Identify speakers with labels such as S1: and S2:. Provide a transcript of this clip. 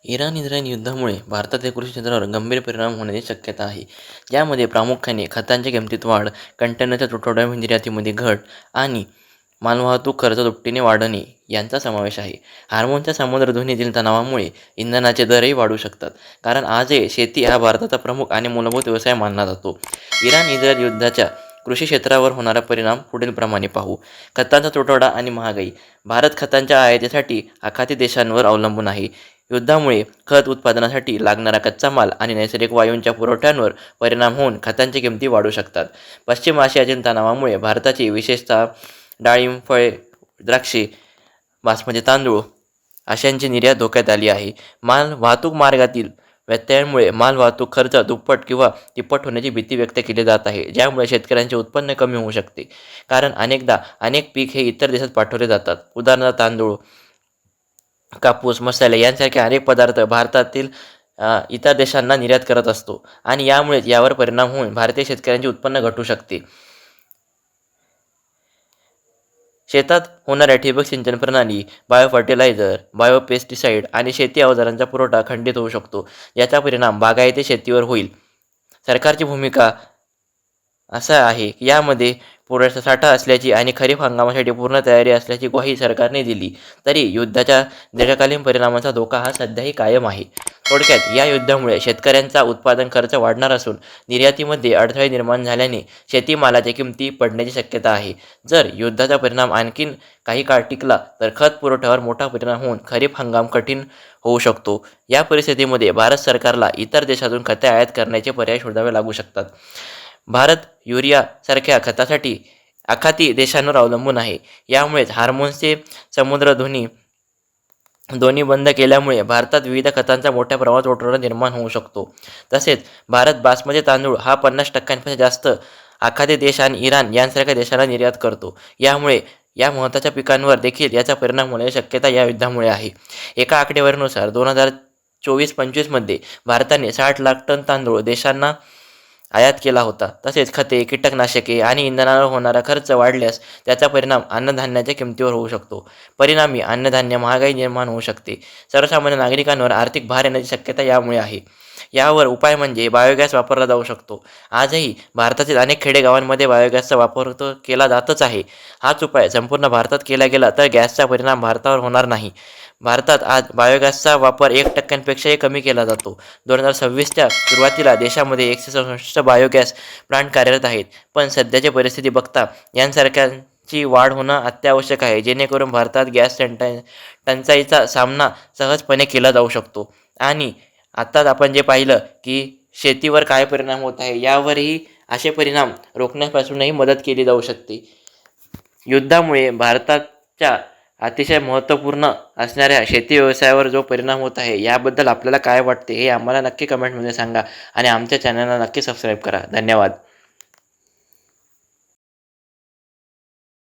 S1: Iran-Israel युद्धामुळे भारतातील कृषी क्षेत्रावर गंभीर परिणाम होण्याची शक्यता आहे, ज्यामध्ये प्रामुख्याने खतांच्या किमतीत वाढ, कंटेनरच्या तुटवड्या निर्यातीमध्ये घट आणि मालवाहतूक खर्च दुपटीने वाढणे यांचा समावेश आहे. हार्मोनच्या सामुद्रधुनीतील तणावामुळे इंधनाचे दरही वाढू शकतात, कारण आजही शेती हा भारताचा प्रमुख आणि मूलभूत व्यवसाय मानला जातो. इराण-इस्रायल युद्धाच्या कृषी क्षेत्रावर होणारा परिणाम पुढीलप्रमाणे पाहू. खतांचा तुटवडा आणि महागाई. भारत खतांच्या आयातीसाठी आखाती देशांवर अवलंबून आहे. युद्धामुळे खत उत्पादनासाठी लागणारा कच्चा माल आणि नैसर्गिक वायूंच्या पुरवठ्यांवर परिणाम होऊन खतांच्या किमती वाढू शकतात. पश्चिम आशियातील तणावामुळे भारताची विशेषतः डाळिंब, फळे, द्राक्षे, बासमती तांदूळ अशांची निर्यात धोक्यात आली आहे. वाहतूक मार्गातील व्यत्ययामुळे मालवाहतूक खर्च दुप्पट किंवा तिप्पट होण्याची भीती व्यक्त केली जात आहे, ज्यामुळे शेतकऱ्यांचे उत्पन्न कमी होऊ शकते, कारण अनेकदा अनेक पीक हे इतर देशात पाठवले जातात. उदाहरणार्थ तांदूळ, कापूस, मसाले यांसारखे अनेक पदार्थ भारतातील इतर देशांना निर्यात करत असतो आणि यामुळेच यावर परिणाम होऊन भारतीय शेतकऱ्यांचे उत्पन्न घटू शकते. शेतात होणाऱ्या ठिबक सिंचन प्रणाली, बायो फर्टिलायझर, बायो पेस्टिसाइड आणि शेती अवजारांचा पुरवठा खंडित होऊ शकतो, याचा परिणाम बागायती शेतीवर होईल. सरकारची भूमिका असा आहे की यामध्ये पुरेसा साठा असल्याची आणि खरीप हंगामासाठी पूर्ण तयारी असल्याची ग्वाही सरकारने दिली, तरी युद्धाच्या दीर्घकालीन परिणामांचा धोका हा सध्याही कायम आहे. थोडक्यात, या युद्धामुळे शेतकऱ्यांचा उत्पादन खर्च वाढणार असून निर्यातीमध्ये अडथळे निर्माण झाल्याने शेतीमालाच्या किमती पडण्याची शक्यता आहे. जर युद्धाचा परिणाम आणखीन काही काळ टिकला तर खत पुरवठ्यावर मोठा परिणाम होऊन खरीप हंगाम कठीण होऊ शकतो. या परिस्थितीमध्ये भारत सरकारला इतर देशातून खते आयात करण्याचे पर्याय शोधावे लागू शकतात. भारत युरिया सारख्या खतासाठी आखाती देशांवर अवलंबून आहे. यामुळेच हार्मोन्सचे समुद्रधुनी दोन्ही बंद केल्यामुळे भारतात विविध खतांचा मोठ्या प्रमाणात तुटवडा निर्माण होऊ शकतो. तसेच भारत बासमती तांदूळ हा 50% जास्त आखाती देश आणि इराण यांसारख्या देशांना निर्यात करतो. यामुळे या महत्त्वाच्या पिकांवर देखील याचा परिणाम होण्याची शक्यता या युद्धामुळे आहे. एका आकडेवारीनुसार 2024-25 मध्ये भारताने 60 लाख टन तांदूळ देशांना आयात केला होता. तसेच खते, कीटकनाशके आणि इंधनावर होणारा खर्च वाढल्यास त्याचा परिणाम अन्नधान्याच्या किमतीवर होऊ शकतो. परिणामी अन्नधान्य महागाई निर्माण होऊ शकते. सर्वसामान्य नागरिकांवर आर्थिक भार येण्याची शक्यता यामुळे आहे. यावर उपाय म्हणजे बायोगॅस वापरला जाऊ शकतो. आजही भारतातील अनेक खेडेगावांमध्ये बायोगॅसचा वापर केला जातच आहे. हाच उपाय संपूर्ण भारतात केला गेला तर गॅसचा परिणाम भारतावर होणार नाही. भारतात आज बायोगॅसचा वापर 1% कमी केला जातो. 2026च्या सुरुवातीला देशामध्ये 167 बायोगॅस प्लांट कार्यरत आहेत, पण सध्याची परिस्थिती बघता यांसारख्यांची वाढ होणं अत्यावश्यक आहे, जेणेकरून भारतात गॅस टंचाईचा सामना सहजपणे केला जाऊ शकतो. आणि आत्ताच आपण जे पाहिलं की शेतीवर काय परिणाम होत आहे, यावरही असे परिणाम रोखण्यापासूनही मदत केली जाऊ शकते. युद्धामुळे भारताच्या अतिशय महत्त्वपूर्ण असणाऱ्या शेती व्यवसायावर जो परिणाम होत आहे, याबद्दल आपल्याला काय वाटते हे आम्हाला नक्की कमेंटमध्ये सांगा आणि आमच्या चॅनलला नक्की सबस्क्राईब करा. धन्यवाद.